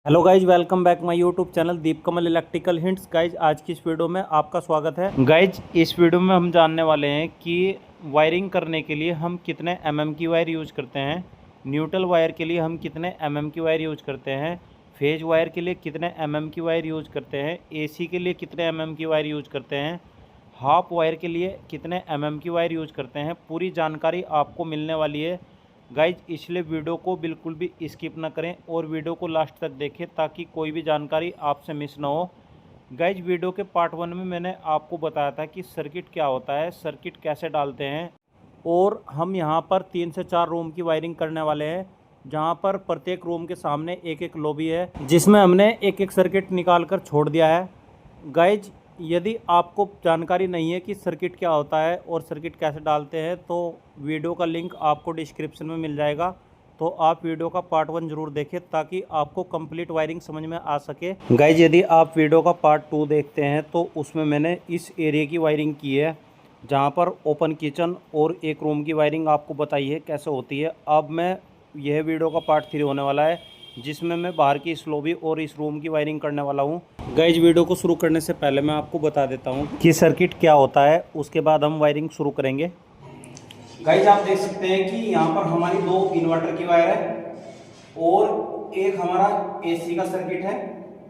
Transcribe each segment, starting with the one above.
Hello guys, welcome back my YouTube channel Deep Kamal electrical hints. Guys आज की इस video में आपका स्वागत है। गाइज इस वीडियो में हम जानने वाले हैं कि वायरिंग करने के लिए हम कितने एमएम की वायर यूज करते हैं, न्यूट्रल वायर के लिए हम कितने एमएम की वायर यूज करते हैं, फेज वायर के लिए कितने एमएम की वायर यूज करते हैं, एसी के लिए कितने एमएम की वायर यूज करते हैं, हाफ वायर के लिए कितने एमएम की वायर यूज करते हैं। पूरी जानकारी आपको मिलने वाली है गाइज, इसलिए वीडियो को बिल्कुल भी स्किप ना करें और वीडियो को लास्ट तक देखें ताकि कोई भी जानकारी आपसे मिस ना हो। गाइज वीडियो के पार्ट 1 में मैंने आपको बताया था कि सर्किट क्या होता है, सर्किट कैसे डालते हैं, और हम यहाँ पर 3 से 4 रूम की वायरिंग करने वाले हैं, जहाँ पर प्रत्येक रूम के सामने एक एक लॉबी है जिसमें हमने एक एक सर्किट निकाल कर छोड़ दिया है। गाइज यदि आपको जानकारी नहीं है कि सर्किट क्या होता है और सर्किट कैसे डालते हैं तो वीडियो का लिंक आपको डिस्क्रिप्शन में मिल जाएगा, तो आप वीडियो का पार्ट 1 जरूर देखें ताकि आपको कंप्लीट वायरिंग समझ में आ सके। गाइज यदि आप वीडियो का पार्ट 2 देखते हैं तो उसमें मैंने इस एरिया की वायरिंग की है जहाँ पर ओपन किचन और एक रूम की वायरिंग आपको बताई है कैसे होती है। अब मैं यह वीडियो का पार्ट 3 होने वाला है जिसमें मैं बाहर की इस लॉबी और इस रूम की वायरिंग करने वाला हूँ। गाइज वीडियो को शुरू करने से पहले मैं आपको बता देता हूँ कि सर्किट क्या होता है, उसके बाद हम वायरिंग शुरू करेंगे। गाइज आप देख सकते हैं कि यहाँ पर हमारी 2 इन्वर्टर की वायर है और एक हमारा एसी का सर्किट है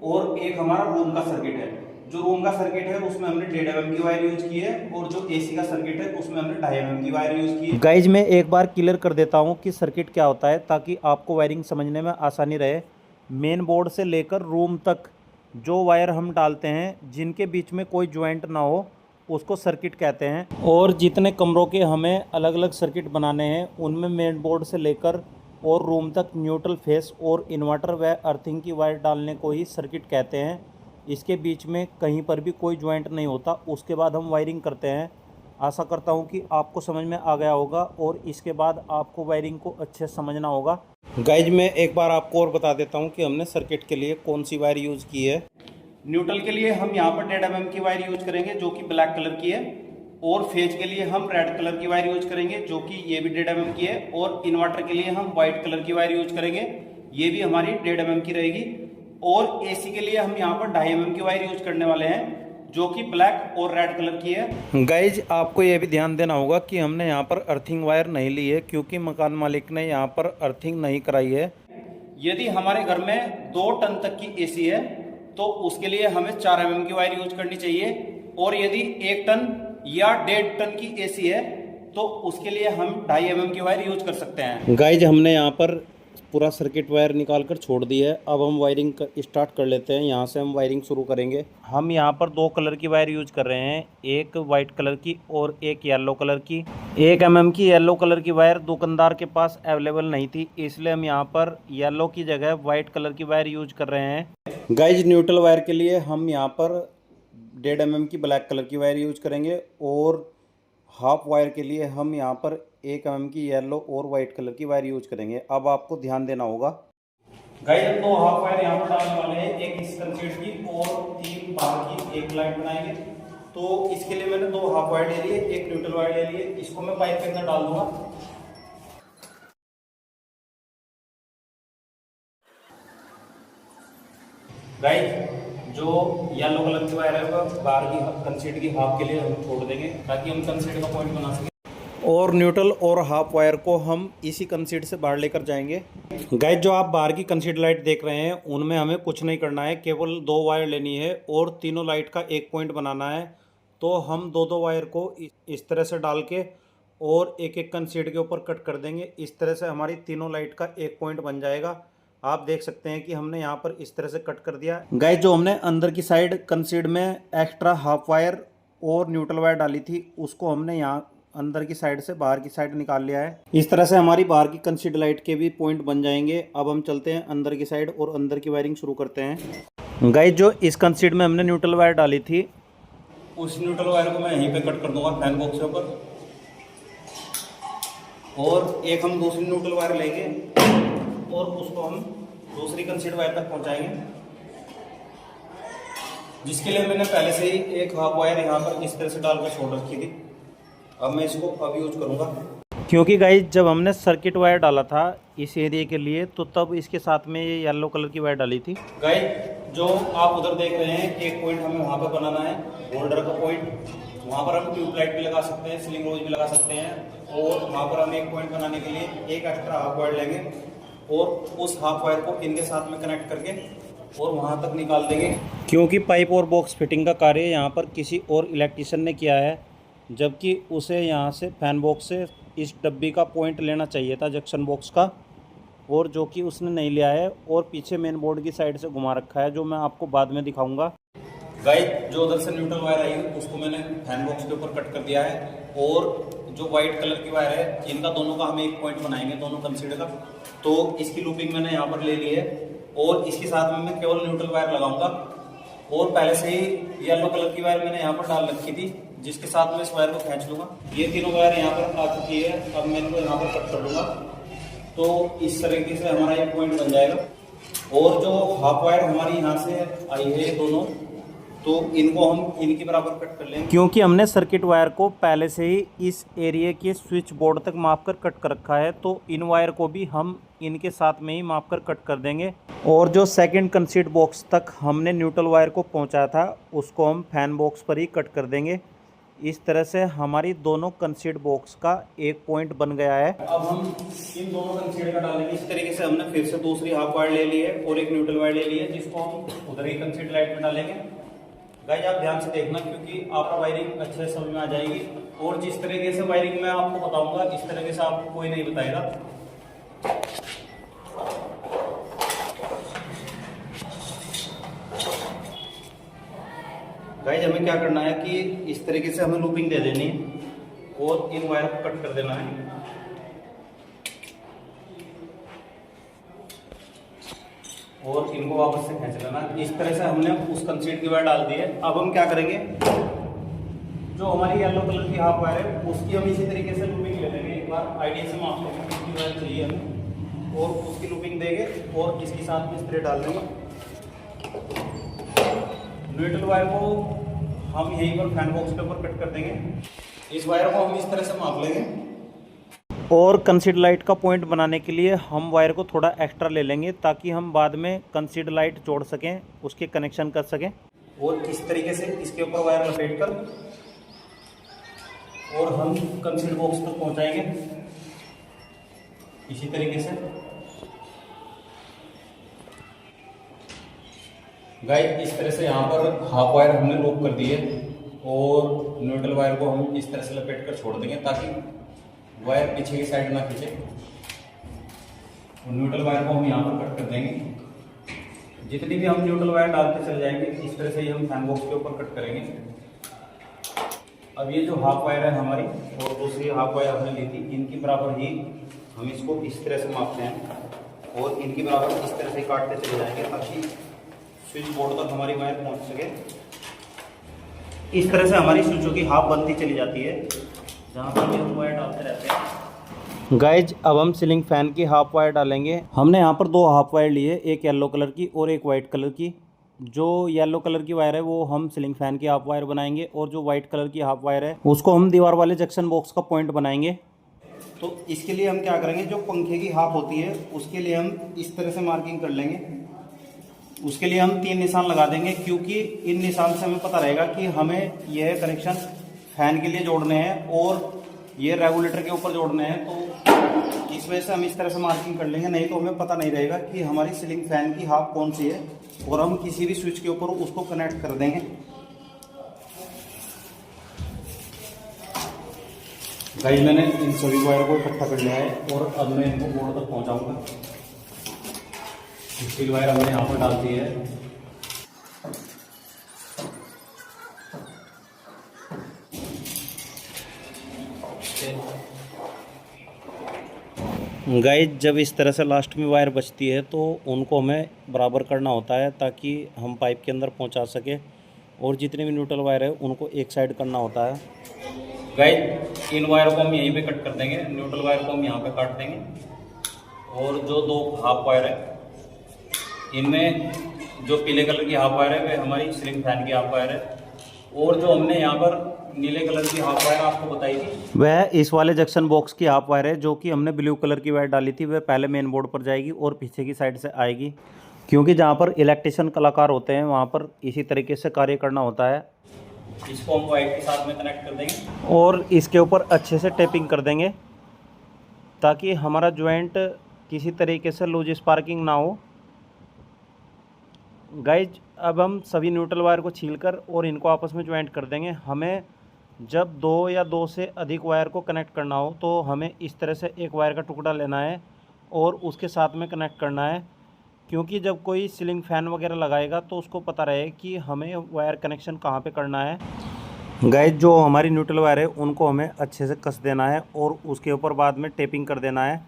और एक हमारा रूम का सर्किट है। जो रूम का सर्किट है उसमें हमने 1.5 mm की वायर यूज की है और जो एसी का सर्किट है उसमें हमने 2.5 mm की वायर यूज की है। गाइज मैं एक बार क्लियर कर देता हूँ कि सर्किट क्या होता है ताकि आपको वायरिंग समझने में आसानी रहे। मेन बोर्ड से लेकर रूम तक जो वायर हम डालते हैं जिनके बीच में कोई ज्वाइंट ना हो उसको सर्किट कहते हैं, और जितने कमरों के हमें अलग अलग सर्किट बनाने हैं उनमें मेन बोर्ड से लेकर और रूम तक न्यूट्रल फेस और इन्वर्टर व अर्थिंग की वायर डालने को ही सर्किट कहते हैं। इसके बीच में कहीं पर भी कोई ज्वाइंट नहीं होता, उसके बाद हम वायरिंग करते हैं। आशा करता हूं कि आपको समझ में आ गया होगा और इसके बाद आपको वायरिंग को अच्छे से समझना होगा। गाइज मैं एक बार आपको और बता देता हूं कि हमने सर्किट के लिए कौन सी वायर यूज़ की है। न्यूट्रल के लिए हम यहाँ पर 1.5 mm की वायर यूज करेंगे जो कि ब्लैक कलर की है, और फेज के लिए हम रेड कलर की वायर यूज करेंगे जो कि ये भी 1.5 mm की है, और इन्वर्टर के लिए हम व्हाइट कलर की वायर यूज करेंगे, ये भी हमारी 1.5 mm की रहेगी, और एसी के लिए हम यहाँ पर 2.5 mm की वायर यूज करने वाले हैं जो कि ब्लैक और रेड कलर की है। गाइज आपको यह भी ध्यान देना होगा कि हमने यहाँ पर अर्थिंग वायर नहीं ली है क्योंकि मकान मालिक ने यहाँ पर अर्थिंग नहीं कराई है। यदि हमारे घर में 2 टन तक की एसी है तो उसके लिए हमें 4 mm की वायर यूज करनी चाहिए, और यदि 1 टन या 1.5 टन की एसी है तो उसके लिए हम 2.5 mm की वायर यूज कर सकते हैं। गाइज हमने यहाँ पर पूरा सर्किट वायर निकाल कर छोड़ दी है। अब हम वायरिंग स्टार्ट कर लेते हैं। यहाँ से हम वायरिंग शुरू करेंगे। हम यहाँ पर 2 कलर की वायर यूज कर रहे हैं, एक वाइट कलर की और एक येलो कलर की। 1 mm की येलो कलर की वायर दुकानदार के पास अवेलेबल नहीं थी, इसलिए हम यहाँ पर येलो की जगह वाइट कलर की वायर यूज कर रहे हैं। गाइज न्यूट्रल वायर के लिए हम यहाँ पर 1.5 mm की ब्लैक कलर की वायर यूज करेंगे, और हाफ वायर के लिए हम यहाँ पर 1 mm की येलो और वाइट कलर की वायर यूज करेंगे। अब आपको ध्यान देना होगा। गाइस हम 2 हाफ वायर यहाँ पर डालने वाले हैं, एक इस कंसीड की और 3 बाहर की एक लाइन बनाएंगे। तो इसके लिए मैंने 2 हाफ वायर ले लिए, एक न्यूट्रल वायर ले लिए, इसको मैं पाइप के अंदर डाल दूंगा। गाइस जो येलो कलर की वायर है वह बाहर की कंसीड की हाफ के लिए हम छोड़ देंगे ताकि हम कंसीड का पॉइंट बना सकें, और न्यूट्रल और हाफ वायर को हम इसी कंसीड से बाहर लेकर जाएंगे। गाइस जो आप बाहर की कंसीड लाइट देख रहे हैं उनमें हमें कुछ नहीं करना है, केवल 2 वायर लेनी है और तीनों लाइट का एक पॉइंट बनाना है। तो हम 2-2 वायर को इस तरह से डाल के और एक एक कंसीड के ऊपर कट कर देंगे। इस तरह से हमारी तीनों लाइट का एक पॉइंट बन जाएगा। आप देख सकते हैं कि हमने यहाँ पर इस तरह से कट कर दिया। गाइस जो हमने अंदर की साइड कंसीड में एक्स्ट्रा हाफ वायर और न्यूट्रल वायर डाली थी उसको हमने यहाँ अंदर की साइड से बाहर की साइड निकाल लिया है। इस तरह से हमारी बाहर की कंसीड लाइट के भी पॉइंट बन जाएंगे। अब हम चलते हैं अंदर की साइड और अंदर की वायरिंग शुरू करते हैं। गाइस जो इस कंसीड में हमने न्यूट्रल वायर डाली थी उस न्यूट्रल वायर को मैं यहीं पे कट कर दूंगा फैन बॉक्स के ऊपर, और एक हम दूसरी न्यूट्रल वायर लेंगे और उसको हम दूसरी कंसीड वायर तक पहुंचाएंगे, जिसके लिए मैंने पहले से ही एक हाफ वायर यहाँ पर इस तरह से डालकर छोड़ रखी थी। अब मैं इसको अब यूज करूंगा। क्योंकि गाइस जब हमने सर्किट वायर डाला था इस एरिया के लिए तो तब इसके साथ में ये येलो कलर की वायर डाली थी। गाइस जो आप उधर देख रहे हैं एक पॉइंट हमें वहाँ पे बनाना है, होल्डर का पॉइंट। वहाँ पर हम ट्यूबलाइट भी लगा सकते हैं, सीलिंग रोज भी लगा सकते हैं। और वहाँ पर हम एक पॉइंट बनाने के लिए एक एक्स्ट्रा हाफ वायर लेंगे और उस हाफ वायर को इनके साथ में कनेक्ट करके और वहाँ तक निकाल देंगे। क्योंकि पाइप और बॉक्स फिटिंग का कार्य यहाँ पर किसी और इलेक्ट्रीशियन ने किया है, जबकि उसे यहाँ से फैन बॉक्स से इस डब्बी का पॉइंट लेना चाहिए था जंक्शन बॉक्स का, और जो कि उसने नहीं लिया है और पीछे मेन बोर्ड की साइड से घुमा रखा है, जो मैं आपको बाद में दिखाऊंगा। गाइस जो उधर से न्यूट्रल वायर आई है उसको मैंने फैन बॉक्स के ऊपर कट कर दिया है, और जो वाइट कलर की वायर है इनका दोनों का हम एक पॉइंट बनाएंगे, दोनों कंसीडर का। तो इसकी लूपिंग मैंने यहाँ पर ले ली है और इसके साथ में मैं केवल न्यूट्रल वायर लगाऊंगा। और पहले से ही येलो कलर की वायर मैंने यहाँ पर डाल रखी थी, जिसके साथ में इस वायर को खींच लूंगा। ये तीनों वायर यहाँ पर आ चुकी है, अब मैं इनको यहाँ पर कट कर लूंगा। तो इस तरीके से हमारा ये पॉइंट बन जाएगा। और जो हाफ वायर हमारी यहाँ से आई है ये दोनों, तो इनको हम इनके बराबर कट कर लेंगे, क्योंकि हमने सर्किट वायर को पहले से ही इस एरिया के स्विच बोर्ड तक माप कर कट कर रखा है। तो इन वायर को भी हम इनके साथ में ही माप कर कट कर देंगे। और जो सेकंड कंसीड बॉक्स तक हमने न्यूट्रल वायर को पहुंचाया था उसको हम फैन बॉक्स पर ही कट कर देंगे। इस तरह से हमारी दोनों कंसीड बॉक्स का एक पॉइंट बन गया है। अब हम इन दोनों कंसीड का डालेंगे। इस तरीके से हमने फिर से दूसरी हाफ वायर ले ली है और एक न्यूट्रल वायर ले ली है, जिसको हम उधर ही कंसीड लाइट में डालेंगे। गाइस आप ध्यान से देखना, क्योंकि आपका वायरिंग अच्छे से समझ में आ जाएगी। और जिस तरीके से वायरिंग मैं आपको बताऊंगा इस तरीके से आपको कोई नहीं बताएगा। गाइस हमें क्या करना है कि इस तरीके से हमें लूपिंग दे देनी है और इन वायर को कट कर देना है। और इनको वापस से खींच लेना। इस तरह से हमने उस कंसीड की वायर डाल दी है। अब हम क्या करेंगे, जो हमारी येलो कलर की हाफ वायर है उसकी हम इसी तरीके से लूपिंग ले लेंगे। एक बार आइडिया से माप लेंगे कितनी वायर चाहिए हमें, और उसकी लूपिंग देंगे और इसके साथ में इस तरह डाल देंगे। न्यूट्रल वायर को हम यहीं पर फैन बॉक्स के ऊपर कट कर देंगे। इस वायर को हम इस तरह से माप लेंगे। और कंसीड लाइट का पॉइंट बनाने के लिए हम वायर को थोड़ा एक्स्ट्रा ले लेंगे, ताकि हम बाद में कंसीड लाइट जोड़ सकें, उसके कनेक्शन कर सकें। और इस तरीके से इसके ऊपर वायर लपेट कर और हम कंसीड बॉक्स तक पहुंचाएंगे इसी तरीके से। गाइस इस तरह से यहाँ पर हाफ वायर हमने लूप कर दी है और न्यूट्रल वायर को हम इस तरह से लपेट कर छोड़ देंगे, ताकि वायर पीछे की साइड ना खींचे। और न्यूट्रल वायर को हम यहाँ पर कट कर देंगे। जितनी भी हम न्यूट्रल वायर डालते चले जाएंगे इस तरह से ही हम फैन बॉक्स के ऊपर कट करेंगे। अब ये जो हाफ वायर है हमारी और दूसरी हाफ वायर हमने ली थी, इनकी बराबर ही हम इसको इस तरह से मापते हैं और इनकी बराबर इस तरह से काटते चले जाएंगे, ताकि स्विच बोर्ड तक हमारी वायर पहुंच सके। इस तरह से हमारी स्विचों की हाफ बनती चली जाती है, जहाँ पर हम वायर डालते रहते हैं। गाइज अब हम सीलिंग फैन की हाफ वायर डालेंगे। हमने यहाँ पर दो हाफ वायर ली है, एक येलो कलर की और एक वाइट कलर की। जो येलो कलर की वायर है वो हम सीलिंग फैन की हाफ वायर बनाएंगे, और जो वाइट कलर की हाफ वायर है उसको हम दीवार वाले जंक्शन बॉक्स का पॉइंट बनाएंगे। तो इसके लिए हम क्या करेंगे, जो पंखे की हाफ होती है उसके लिए हम इस तरह से मार्किंग कर लेंगे। उसके लिए हम 3 निशान लगा देंगे, क्योंकि इन निशान से हमें पता रहेगा कि हमें यह कनेक्शन फैन के लिए जोड़ने हैं और ये रेगुलेटर के ऊपर जोड़ने हैं। तो इस वजह से हम इस तरह से मार्किंग कर लेंगे, नहीं तो हमें पता नहीं रहेगा कि हमारी सीलिंग फैन की हाफ कौन सी है, और हम किसी भी स्विच के ऊपर उसको कनेक्ट कर देंगे। गाइस मैंने इन सभी वायर को इकट्ठा कर लिया है और अब मैं इनको बोर्ड तक पहुंचाऊंगा। स्टील वायर हमने यहाँ पर डाल दी है। गाइस जब इस तरह से लास्ट में वायर बचती है तो उनको हमें बराबर करना होता है, ताकि हम पाइप के अंदर पहुंचा सके। और जितने भी न्यूट्रल वायर है उनको एक साइड करना होता है। गाइस इन वायर को हम यहीं पे कट कर देंगे, न्यूट्रल वायर को हम यहाँ पे काट देंगे। और जो 2 हाफ वायर है इनमें जो पीले कलर की हाफ वायर है वे हमारी सीलिंग फैन की हाफ वायर है। और जो हमने यहाँ पर नीले कलर की हाफ वायर आपको बताई थी, वह इस वाले जंक्शन बॉक्स की हाफ वायर है। जो कि हमने ब्लू कलर की वायर डाली थी, वह पहले मेन बोर्ड पर जाएगी और पीछे की साइड से आएगी, क्योंकि जहाँ पर इलेक्ट्रिशियन कलाकार होते हैं वहाँ पर इसी तरीके से कार्य करना होता है। इसको हम वायर के साथ में कनेक्ट कर देंगे और इसके ऊपर अच्छे से टेपिंग कर देंगे, ताकि हमारा ज्वाइंट किसी तरीके से लूज स्पार्किंग ना हो। गाइज अब हम सभी न्यूट्रल वायर को छीलकर और इनको आपस में ज्वाइंट कर देंगे। हमें जब दो या दो से अधिक वायर को कनेक्ट करना हो तो हमें इस तरह से एक वायर का टुकड़ा लेना है और उसके साथ में कनेक्ट करना है, क्योंकि जब कोई सीलिंग फ़ैन वगैरह लगाएगा तो उसको पता रहे कि हमें वायर कनेक्शन कहाँ पे करना है। गाइज जो हमारी न्यूट्रल वायर है उनको हमें अच्छे से कस देना है और उसके ऊपर बाद में टेपिंग कर देना है।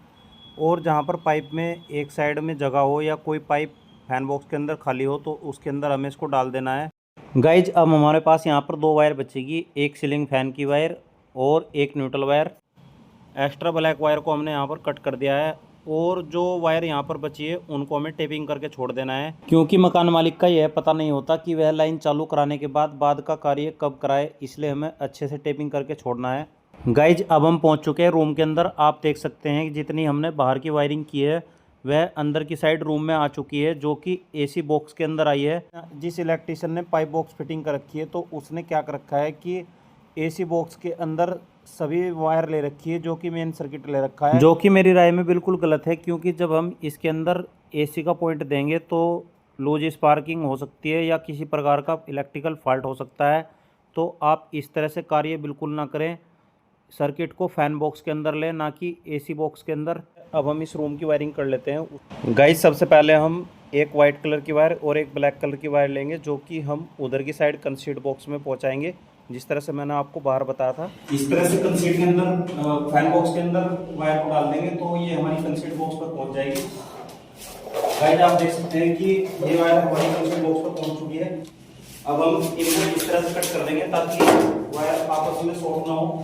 और जहाँ पर पाइप में एक साइड में जगह हो या कोई पाइप फैन बॉक्स के अंदर खाली हो तो उसके अंदर हमें इसको डाल देना है। गाइज अब हमारे पास यहाँ पर दो वायर बचेगी, एक सीलिंग फैन की वायर और एक neutral wire. Extra black wire को हमने यहाँ पर कट कर दिया है और जो वायर यहाँ पर बची है उनको हमें टेपिंग करके छोड़ देना है, क्योंकि मकान मालिक का यह पता नहीं होता कि वह लाइन चालू कराने के बाद का कार्य कब कराए, इसलिए हमें अच्छे से टेपिंग करके छोड़ना है। गाइज अब हम पहुँच चुके हैं रूम के अंदर। आप देख सकते हैं कि जितनी हमने बाहर की वायरिंग की है वह अंदर की साइड रूम में आ चुकी है, जो कि एसी बॉक्स के अंदर आई है। जिस इलेक्ट्रिशियन ने पाइप बॉक्स फिटिंग कर रखी है तो उसने क्या कर रखा है कि एसी बॉक्स के अंदर सभी वायर ले रखी है, जो कि मेन सर्किट ले रखा है, जो कि मेरी राय में बिल्कुल गलत है। क्योंकि जब हम इसके अंदर एसी का पॉइंट देंगे तो लूज स्पार्किंग हो सकती है या किसी प्रकार का इलेक्ट्रिकल फॉल्ट हो सकता है। तो आप इस तरह से कार्य बिल्कुल ना करें, सर्किट को फैन बॉक्स के अंदर लें, ना कि एसी बॉक्स के अंदर। अब हम इस रूम की वायरिंग कर लेते हैं। गाइस सबसे पहले हम एक वाइट कलर की वायर और एक ब्लैक कलर की वायर लेंगे, जो कि हम उधर की साइड कंसीड बॉक्स में पहुंचाएंगे, जिस तरह से मैंने आपको बाहर बताया था। इस तरह से कंसीड के अंदर फैन बॉक्स के अंदर वायर को डाल देंगे तो ये हमारी कंसीड बॉक्स पर पहुंच जाएगी। गाइस आप देख सकते हैं कि ये वायर हमारी कंसीड बॉक्स पर पहुंच चुकी है। अब हम इनको इस तरह से कट कर देंगे ताकि वायर आपस में शॉर्ट ना हो।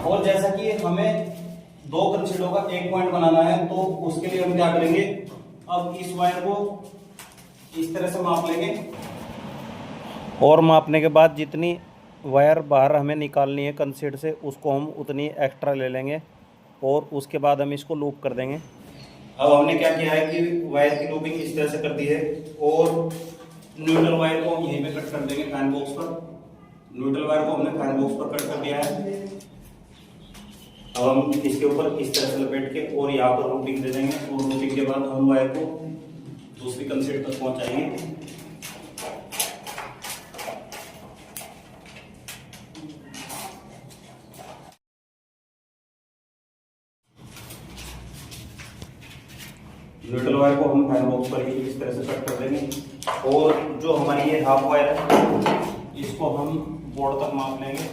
और जैसा कि हमें दो कंसीडों का एक पॉइंट बनाना है तो उसके लिए हम क्या करेंगे, अब इस वायर को इस तरह से माप लेंगे और मापने के बाद जितनी वायर बाहर हमें निकालनी है कंसीड से उसको हम उतनी एक्स्ट्रा ले लेंगे और उसके बाद हम इसको लूप कर देंगे। अब हमने क्या किया है कि वायर की लूपिंग इस तरह से कर दी है और न्यूट्रल वायर को यहीं पे कट कर देंगे फैन बॉक्स पर। न्यूट्रल वायर को हमने फैन बॉक्स पर कट कर दिया है। अब हम इसके ऊपर इस तरह से लपेट के और यहाँ पर रूटिंग दे देंगे और रूटिंग के बाद हम वायर को दूसरी कंसीड तक पहुंचाएंगे। न्यूट्रल वायर को हम फैन बॉक्स पर ही इस तरह से कट कर देंगे और जो हमारी ये हाफ वायर है इसको हम बोर्ड तक माप लेंगे।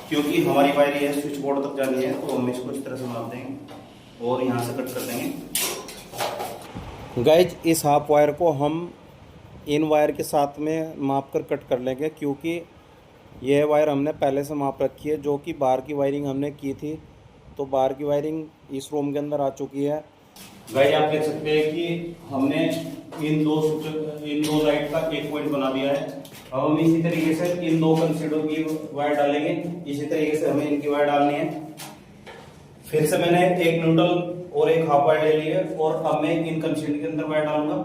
क्योंकि हमारी वायर ये स्विच बोर्ड तक जानी है तो हम इसको इस तरह से माप देंगे और यहाँ से कट कर देंगे। गाइज इस हाफ वायर को हम इन वायर के साथ में माप कर कट कर लेंगे, क्योंकि यह वायर हमने पहले से माप रखी है, जो कि बाहर की वायरिंग हमने की थी। तो बाहर की वायरिंग इस रूम के अंदर आ चुकी है। गाइज आप देख सकते हैं कि हमने इन दो लाइट का एक पॉइंट बना दिया है। अब हम इसी तरीके से इन दो कंसीडों की वायर डालेंगे, इसी तरीके से हमें इनकी वायर डालनी है। फिर से मैंने एक न्यूट्रल और एक हाफ वायर ले ली है और अब मैं इन कंसीड के अंदर वायर डालूंगा।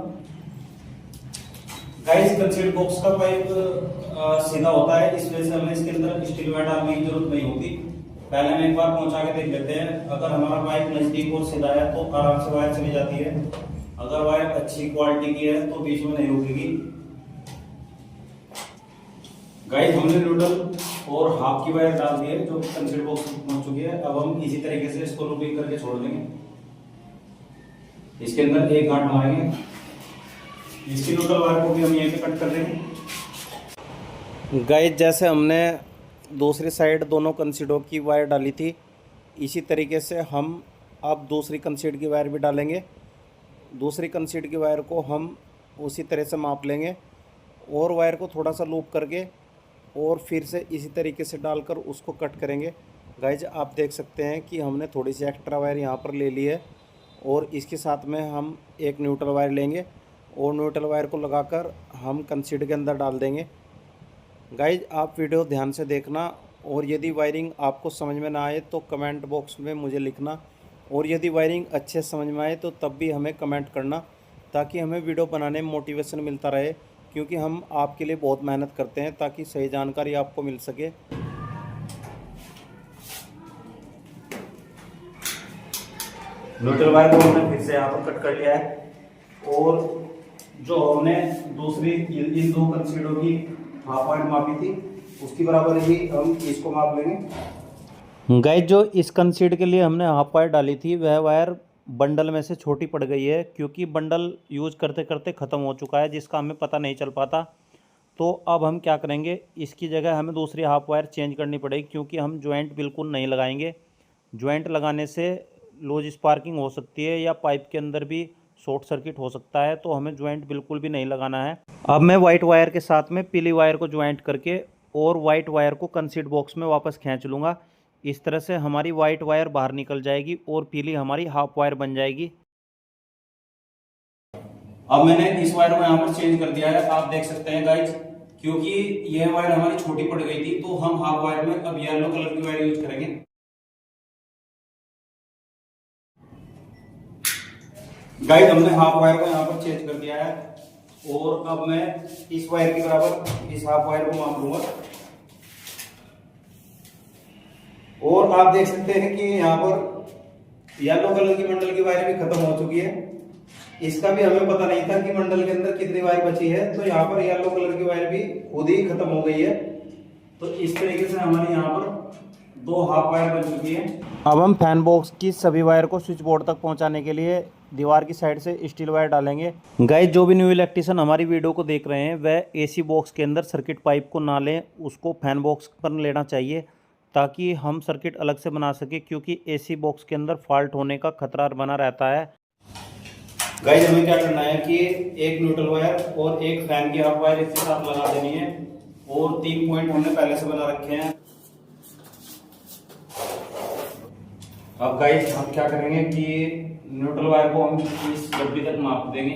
गाइस कंसीड बॉक्स का पाइप सीधा होता है, इस वजह से हमें इसके अंदर स्टील वायर डालने की जरूरत नहीं होती। पहले हम एक बार पहुंचा के देख लेते हैं। अगर हमारा पाइप नजदीक और सीधा है तो आराम से वायर चली जाती है। अगर वायर अच्छी क्वालिटी की है तो बीच में नहीं रुकेगी। गाइस हमने न्यूट्रल और हाफ की वायर डाल दी है जो कंसीड बॉक्स पहुंच चुकी है। अब हम इसी तरीके से इसको लूपिंग करके छोड़ देंगे। इसके अंदर एक गांठ मारेंगे, इसकी न्यूट्रल वायर को भी हम यहीं पे कट कर देंगे। गाइस जैसे हमने दूसरी साइड दोनों कंसीडों की वायर डाली थी, इसी तरीके से हम अब दूसरी कंसीड की वायर भी डालेंगे। दूसरी कंसीड की वायर को हम उसी तरह से माप लेंगे और वायर को थोड़ा सा लूप करके और फिर से इसी तरीके से डालकर उसको कट करेंगे। गाइज आप देख सकते हैं कि हमने थोड़ी सी एक्स्ट्रा वायर यहाँ पर ले ली है और इसके साथ में हम एक न्यूट्रल वायर लेंगे और न्यूट्रल वायर को लगाकर हम कंसीड के अंदर डाल देंगे। गाइज आप वीडियो ध्यान से देखना, और यदि वायरिंग आपको समझ में ना आए तो कमेंट बॉक्स में मुझे लिखना, और यदि वायरिंग अच्छे समझ में आए तो तब भी हमें कमेंट करना, ताकि हमें वीडियो बनाने में मोटिवेशन मिलता रहे, क्योंकि हम आपके लिए बहुत मेहनत करते हैं ताकि सही जानकारी आपको मिल सके। न्यूट्रल वायर को हमने फिर से यहाँ पर कट कर लिया है, और जो हमने दूसरी इन दो कंसीडों की हाफ वायर मापी थी उसकी बराबर ही हम इसको माप लेंगे। गाइस जो इस कंसीड के लिए हमने हाफ वायर डाली थी वह वायर बंडल में से छोटी पड़ गई है, क्योंकि बंडल यूज करते करते ख़त्म हो चुका है, जिसका हमें पता नहीं चल पाता। तो अब हम क्या करेंगे, इसकी जगह हमें दूसरी हाफ वायर चेंज करनी पड़ेगी, क्योंकि हम ज्वाइंट बिल्कुल नहीं लगाएंगे। ज्वाइंट लगाने से लूज स्पार्किंग हो सकती है या पाइप के अंदर भी शॉर्ट सर्किट हो सकता है, तो हमें ज्वाइंट बिल्कुल भी नहीं लगाना है। अब मैं वाइट वायर के साथ में पीली वायर को ज्वाइंट करके और वाइट वायर को कंसीड बॉक्स में वापस खींच लूँगा। इस तरह से हमारी वाइट वायर बाहर निकल जाएगी और पीली हमारी हाफ वायर बन जाएगी। अब मैंने इस वायर को यहाँ पर चेंज कर दिया है, आप देख सकते हैं गाइज, क्योंकि यह वायर हमारी छोटी पड़ गई थी तो हम हाफ वायर में अब येलो कलर की वायर यूज करेंगे। गाइज हमने हाफ वायर को यहाँ पर चेंज कर दिया है, और अब मैं इस वायर के बराबर इस हाफ वायर को माप लूंगा। और आप देख सकते हैं कि यहाँ पर येलो कलर की मंडल की वायर भी खत्म हो चुकी है। इसका भी हमें पता नहीं था कि मंडल के अंदर कितनी वायर बची है, तो यहाँ पर येलो कलर की वायर भी खुद ही खत्म हो गई है। तो इस तरीके से हमारे यहाँ पर दो हाफ वायर बन चुकी है। अब हम फैन बॉक्स की सभी वायर को स्विच बोर्ड तक पहुंचाने के लिए दीवार की साइड से स्टील वायर डालेंगे। गाइस जो भी न्यू इलेक्ट्रिशियन हमारी वीडियो को देख रहे हैं वह एसी बॉक्स के अंदर सर्किट पाइप को ना लें, उसको फैन बॉक्स पर लेना चाहिए, ताकि हम सर्किट अलग से बना सके, क्योंकि एसी बॉक्स के अंदर फॉल्ट होने का खतरा बना रहता है। गाइस हमें क्या करना है कि एक न्यूट्रल वायर और एक फैन की हाफ वायर इसके साथ लगा देनी है, और 3 पॉइंट हमने पहले से बना रखे हैं। अब गाइस हम क्या करेंगे कि न्यूट्रल वायर को हम इस डब्बी तक माप देंगे।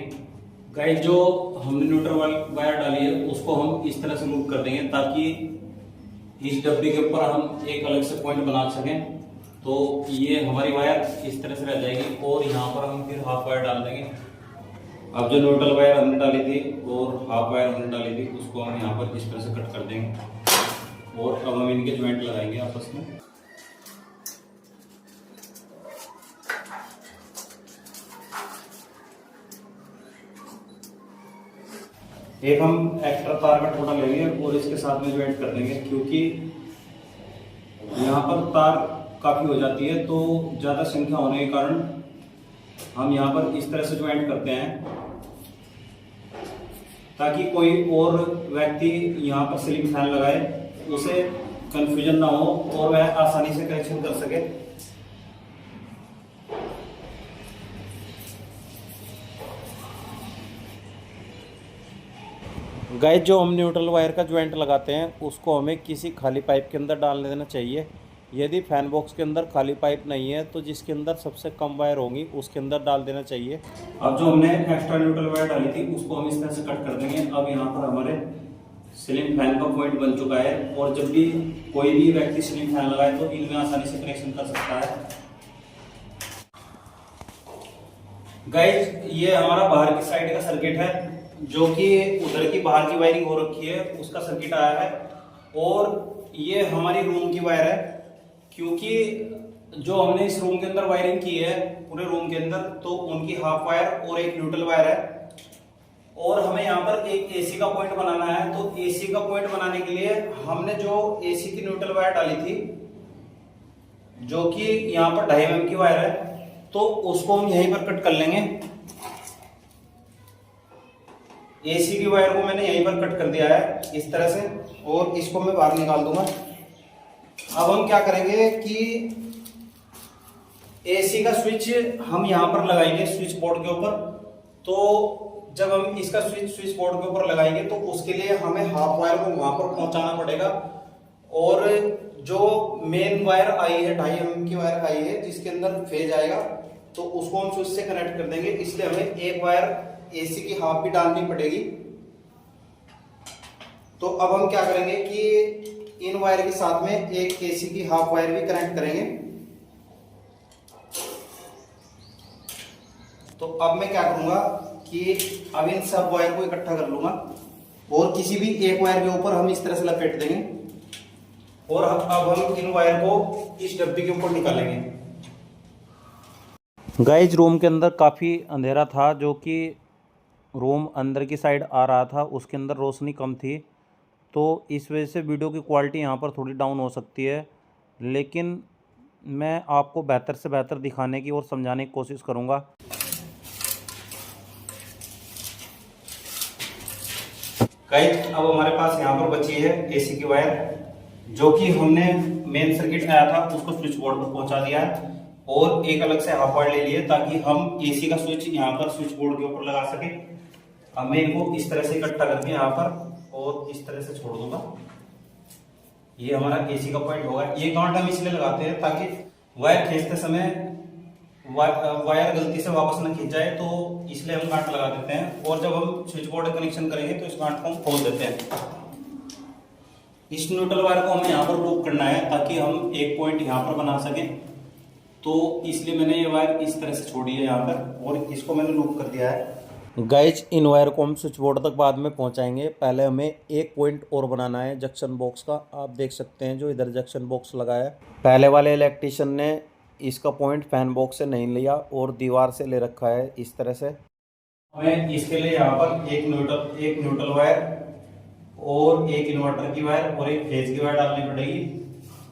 गाइस जो हमने न्यूट्रल वायर डाली है उसको हम इस तरह से मूव कर देंगे, ताकि इस डब्बी के ऊपर हम एक अलग से पॉइंट बना सकें। तो ये हमारी वायर इस तरह से रह जाएगी, और यहाँ पर हम फिर हाफ वायर डाल देंगे। अब जो न्यूट्रल वायर हमने डाली थी और हाफ वायर हमने डाली थी उसको हम यहाँ पर इस तरह से कट कर देंगे, और अब हम इनके ज्वाइंट लगाएंगे आपस में। एक हम एक्स्ट्रा तार का टोटा लेंगे और इसके साथ में ज्वाइंट कर देंगे, क्योंकि यहाँ पर तार काफी हो जाती है, तो ज्यादा संख्या होने के कारण हम यहाँ पर इस तरह से ज्वाइंट करते हैं, ताकि कोई और व्यक्ति यहाँ पर सीलिंग फैन लगाए उसे कंफ्यूजन ना हो और वह आसानी से कनेक्शन कर सके। गाइस जो हम न्यूट्रल वायर का ज्वाइंट लगाते हैं उसको हमें किसी खाली पाइप के अंदर डाल देना चाहिए। यदि फैन बॉक्स के अंदर खाली पाइप नहीं है तो जिसके अंदर सबसे कम वायर होगी उसके अंदर डाल देना चाहिए। अब जो हमने एक्स्ट्रा न्यूट्रल वायर डाली थी उसको हम इस तरह से कट कर देंगे। अब यहाँ पर हमारे सीलिंग फैन का पॉइंट बन चुका है, और जब भी कोई भी व्यक्ति सीलिंग फैन लगाए तो इनमें आसानी से कनेक्शन कर सकता है। गाइस ये हमारा बाहर की साइड का सर्किट है, जो कि उधर की बाहर की वायरिंग हो रखी है उसका सर्किट आया है, और ये हमारी रूम की वायर है, क्योंकि जो हमने इस रूम के अंदर वायरिंग की है पूरे रूम के अंदर, तो उनकी हाफ वायर और एक न्यूट्रल वायर है, और हमें यहाँ पर एक एसी का पॉइंट बनाना है। तो एसी का पॉइंट बनाने के लिए हमने जो एसी की न्यूट्रल वायर डाली थी, जो कि यहाँ पर 2.5 mm की वायर है, तो उसको हम यहीं पर कट कर लेंगे। एसी की वायर को मैंने यहीं पर कट कर दिया है इस तरह से, और इसको मैं बाहर निकाल दूंगा। अब हम क्या करेंगे कि एसी का स्विच हम यहां पर लगाएंगे स्विच बोर्ड के ऊपर। तो जब हम इसका स्विच बोर्ड के ऊपर लगाएंगे तो उसके लिए हमें हाफ वायर को वहां पर पहुंचाना पड़ेगा, और जो मेन वायर आई है 2.5 mm की वायर आई है जिसके अंदर फेज आएगा, तो उसको हम स्विच से कनेक्ट कर देंगे, इसलिए हमें एक वायर एसी की हाफ भी डालनी पड़ेगी। तो अब हम क्या करेंगे कि इन वायर के साथ में एक एसी की हाफ वायर भी कनेक्ट करेंगे। तो अब मैं क्या करूंगा कि अब इन सब वायर को इकट्ठा कर लूंगा और किसी भी एक वायर के ऊपर हम इस तरह से लपेट देंगे और अब हम इन वायर को इस डब्बे के ऊपर निकालेंगे। गाइज रूम के अंदर काफ़ी अंधेरा था, जो कि रूम अंदर की साइड आ रहा था, उसके अंदर रोशनी कम थी, तो इस वजह से वीडियो की क्वालिटी यहाँ पर थोड़ी डाउन हो सकती है। लेकिन मैं आपको बेहतर से बेहतर दिखाने की और समझाने की कोशिश करूँगा। गाइस अब हमारे पास यहाँ पर बची है एसी की वायर, जो कि हमने मेन सर्किट आया था उसको स्विच बोर्ड पर पहुंचा दिया है और एक अलग से हाफ वायर ले लिए ताकि हम एसी का स्विच यहाँ पर स्विच बोर्ड के ऊपर लगा सके। अब मैं इनको इस तरह से इकट्ठा करके यहाँ पर और इस तरह से छोड़ दूंगा। ये हमारा एसी का पॉइंट होगा। ये गांठ हम इसलिए लगाते हैं ताकि वायर खींचते समय वायर गलती से वापस न खींच जाए, तो इसलिए हम गांठ लगा देते हैं। और जब हम स्विच बोर्ड कनेक्शन करेंगे तो इस गांठ को हम खोल देते हैं। इस न्यूट्रल वायर को हमें यहाँ पर लूप करना है ताकि हम एक पॉइंट यहाँ पर बना सकें, तो इसलिए मैंने ये वायर इस तरह से छोड़ी है यहाँ पर और इसको मैंने लूप कर दिया है। गाइज इन वायर को हम स्विच बोर्ड तक बाद में पहुंचाएंगे, पहले हमें एक पॉइंट और बनाना है जंक्शन बॉक्स का। आप देख सकते हैं जो इधर जंक्शन बॉक्स लगा है, पहले वाले इलेक्ट्रीशियन ने इसका पॉइंट फैन बॉक्स से नहीं लिया और दीवार से ले रखा है इस तरह से। हमें इसके लिए यहाँ पर एक न्यूट्रल वायर और एक इन्वर्टर की वायर और एक फेज की वायर डालनी पड़ेगी।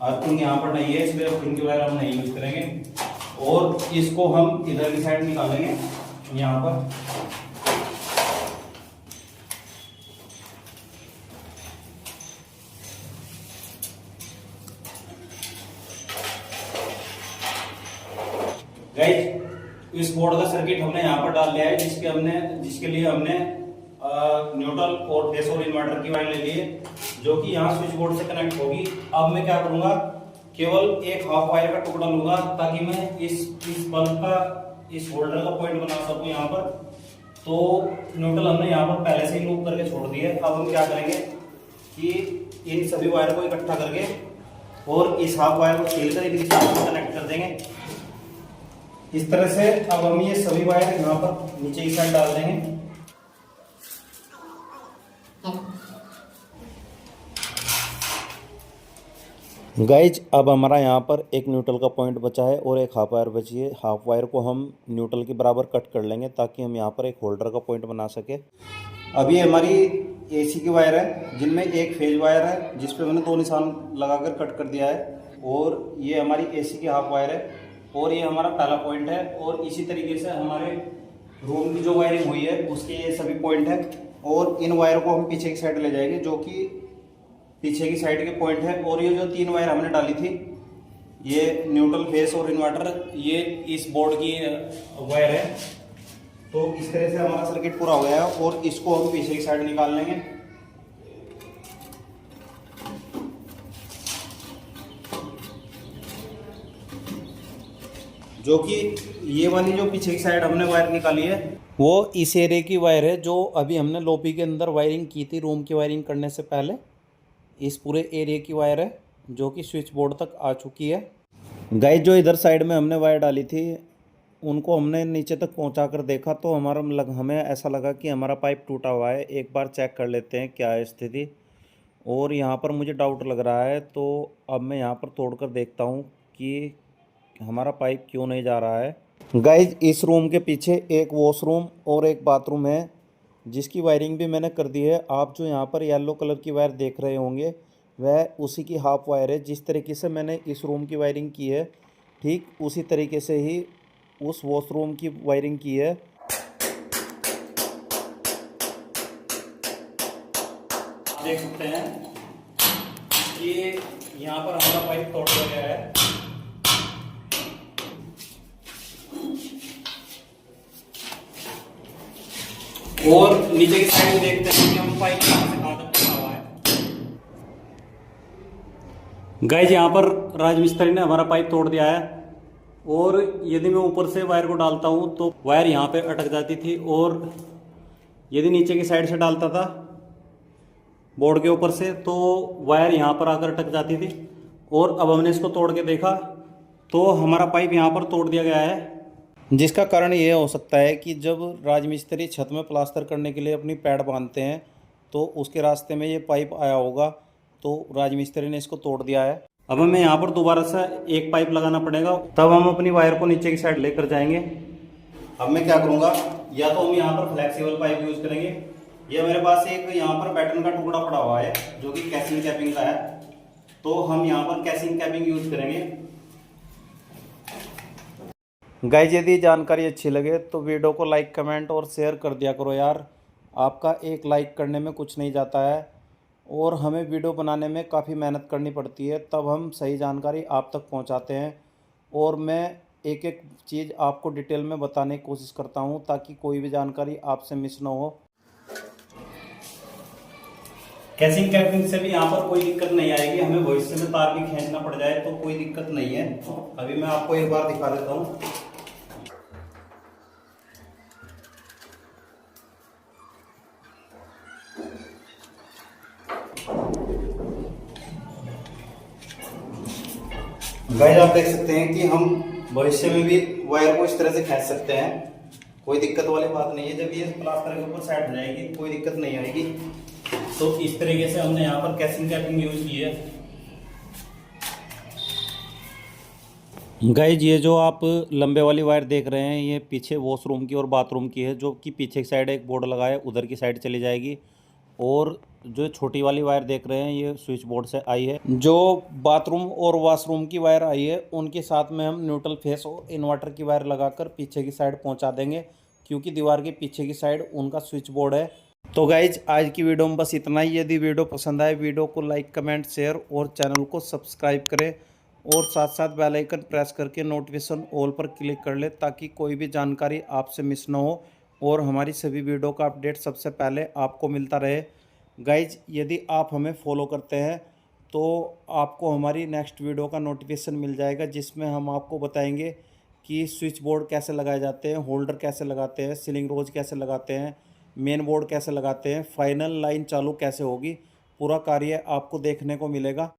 अर्थिंग यहाँ पर नहीं है इसलिए अर्थिंग की वायर हम नहीं यूज करेंगे और इसको हम इधर की साइड निकालेंगे यहाँ पर। गाइस इस बोर्ड का सर्किट हमने यहाँ पर डाल लिया है, जिसके लिए हमने न्यूट्रल और फेस और इन्वर्टर की वायर ले ली है, जो कि यहाँ स्विच बोर्ड से कनेक्ट होगी। अब मैं क्या करूंगा, केवल एक हाफ वायर का टुकड़ा लूंगा ताकि मैं इस बल्ब का इस होल्डर का पॉइंट बना सकूं यहाँ पर। तो न्यूट्रल हमने यहाँ पर पहले से ही लूप करके छोड़ दिए। अब हम क्या करेंगे कि इन सभी वायर को इकट्ठा करके और इस हाफ वायर को छील कर इनके साथ कनेक्ट कर देंगे इस तरह से। अब हम ये सभी वायर यहाँ पर नीचे की साइड डाल देंगे। गाइज अब हमारा यहाँ पर एक न्यूट्रल का पॉइंट बचा है और एक हाफ वायर बची है। हाफ वायर को हम न्यूट्रल के बराबर कट कर लेंगे ताकि हम यहाँ पर एक होल्डर का पॉइंट बना सके। अब ये हमारी एसी की वायर है, जिनमें एक फेज वायर है जिस पे मैंने 2 निशान लगाकर कट कर दिया है, और ये हमारी एसी की हाफ वायर है और ये हमारा पहला पॉइंट है। और इसी तरीके से हमारे रूम की जो वायरिंग हुई है उसके ये सभी पॉइंट है। और इन वायर को हम पीछे की साइड ले जाएंगे, जो कि पीछे की साइड के पॉइंट है। और ये जो 3 वायर हमने डाली थी, ये न्यूट्रल फेस और इन्वर्टर, ये इस बोर्ड की वायर है। तो इस तरह से हमारा सर्किट पूरा हो गया है और इसको हम पीछे की साइड निकाल लेंगे। जो कि ये वाली जो पीछे की साइड हमने वायर निकाली है वो इस एरिया की वायर है जो अभी हमने लॉबी के अंदर वायरिंग की थी रूम की वायरिंग करने से पहले। इस पूरे एरिया की वायर है जो कि स्विच बोर्ड तक आ चुकी है। गाइस जो इधर साइड में हमने वायर डाली थी उनको हमने नीचे तक पहुंचा कर देखा तो हमें ऐसा लगा कि हमारा पाइप टूटा हुआ है। एक बार चेक कर लेते हैं क्या है स्थिति। और यहाँ पर मुझे डाउट लग रहा है, तो अब मैं यहाँ पर तोड़ कर देखता हूँ कि हमारा पाइप क्यों नहीं जा रहा है। गाइज इस रूम के पीछे एक वॉशरूम और एक बाथरूम है जिसकी वायरिंग भी मैंने कर दी है। आप जो यहाँ पर येलो कलर की वायर देख रहे होंगे वह उसी की हाफ वायर है। जिस तरीके से मैंने इस रूम की वायरिंग की है ठीक उसी तरीके से ही उस वॉशरूम की वायरिंग की है। देख सकते हैं कि यहाँ पर हमारा पाइप तोड़ दिया गया है। और नीचे की साइड में देखते हैं कि हम पाइप कहाँ से कहाँ तक पड़ा हुआ है। गाइस यहाँ पर राजमिस्त्री ने हमारा पाइप तोड़ दिया है और यदि मैं ऊपर से वायर को डालता हूँ तो वायर यहाँ पे अटक जाती थी, और यदि नीचे की साइड से डालता था बोर्ड के ऊपर से तो वायर यहाँ पर आकर अटक जाती थी। और अब हमने इसको तोड़ के देखा तो हमारा पाइप यहाँ पर तोड़ दिया गया है, जिसका कारण ये हो सकता है कि जब राजमिस्त्री छत में प्लास्टर करने के लिए अपनी पैड बांधते हैं तो उसके रास्ते में ये पाइप आया होगा, तो राजमिस्त्री ने इसको तोड़ दिया है। अब हमें यहाँ पर दोबारा से एक पाइप लगाना पड़ेगा, तब हम अपनी वायर को नीचे की साइड लेकर जाएंगे। अब मैं क्या करूँगा, या तो हम यहाँ पर फ्लेक्सिबल पाइप यूज़ करेंगे, या मेरे पास एक यहाँ पर बैटन का टुकड़ा पड़ा हुआ है जो कि कैसिंग कैपिंग का है, तो हम यहाँ पर कैसिंग कैपिंग यूज़ करेंगे। गाइस यदि जानकारी अच्छी लगे तो वीडियो को लाइक कमेंट और शेयर कर दिया करो यार। आपका एक लाइक करने में कुछ नहीं जाता है, और हमें वीडियो बनाने में काफ़ी मेहनत करनी पड़ती है, तब हम सही जानकारी आप तक पहुंचाते हैं। और मैं एक एक चीज़ आपको डिटेल में बताने की कोशिश करता हूं ताकि कोई भी जानकारी आपसे मिस ना हो। कैसिंग कैपिंग से भी यहाँ पर कोई दिक्कत नहीं आएगी, हमें भविष्य में तार भी खींचना पड़ जाए तो कोई दिक्कत नहीं है। अभी मैं आपको एक बार दिखा देता हूँ। गाइस आप देख सकते हैं कि हम भविष्य में भी वायर को इस तरह से खींच सकते हैं, कोई दिक्कत वाली बात नहीं है। जब ये प्लास्टर के ऊपर सेट हो जाएगी कोई दिक्कत नहीं आएगी। तो इस तरीके से हमने यहाँ पर कैसिंग कैपिंग यूज की है। गाइस ये जो आप लंबे वाली वायर देख रहे हैं ये पीछे वॉशरूम की और बाथरूम की है, जो कि पीछे की साइड एक बोर्ड लगा है उधर की साइड चली जाएगी। और जो छोटी वाली वायर देख रहे हैं ये स्विच बोर्ड से आई है। जो बाथरूम और वॉशरूम की वायर आई है उनके साथ में हम न्यूट्रल फेस और इन्वर्टर की वायर लगाकर पीछे की साइड पहुंचा देंगे, क्योंकि दीवार के पीछे की साइड उनका स्विच बोर्ड है। तो गाइज आज की वीडियो में बस इतना ही। यदि वीडियो पसंद आए वीडियो को लाइक कमेंट शेयर और चैनल को सब्सक्राइब करें, और साथ साथ बेल आइकन प्रेस करके नोटिफिकेशन ऑल पर क्लिक कर ले ताकि कोई भी जानकारी आपसे मिस ना हो और हमारी सभी वीडियो का अपडेट सबसे पहले आपको मिलता रहे। गाइज यदि आप हमें फॉलो करते हैं तो आपको हमारी नेक्स्ट वीडियो का नोटिफिकेशन मिल जाएगा, जिसमें हम आपको बताएंगे कि स्विच बोर्ड कैसे लगाए जाते हैं, होल्डर कैसे लगाते हैं, सीलिंग रोज कैसे लगाते हैं, मेन बोर्ड कैसे लगाते हैं, फाइनल लाइन चालू कैसे होगी, पूरा कार्य आपको देखने को मिलेगा।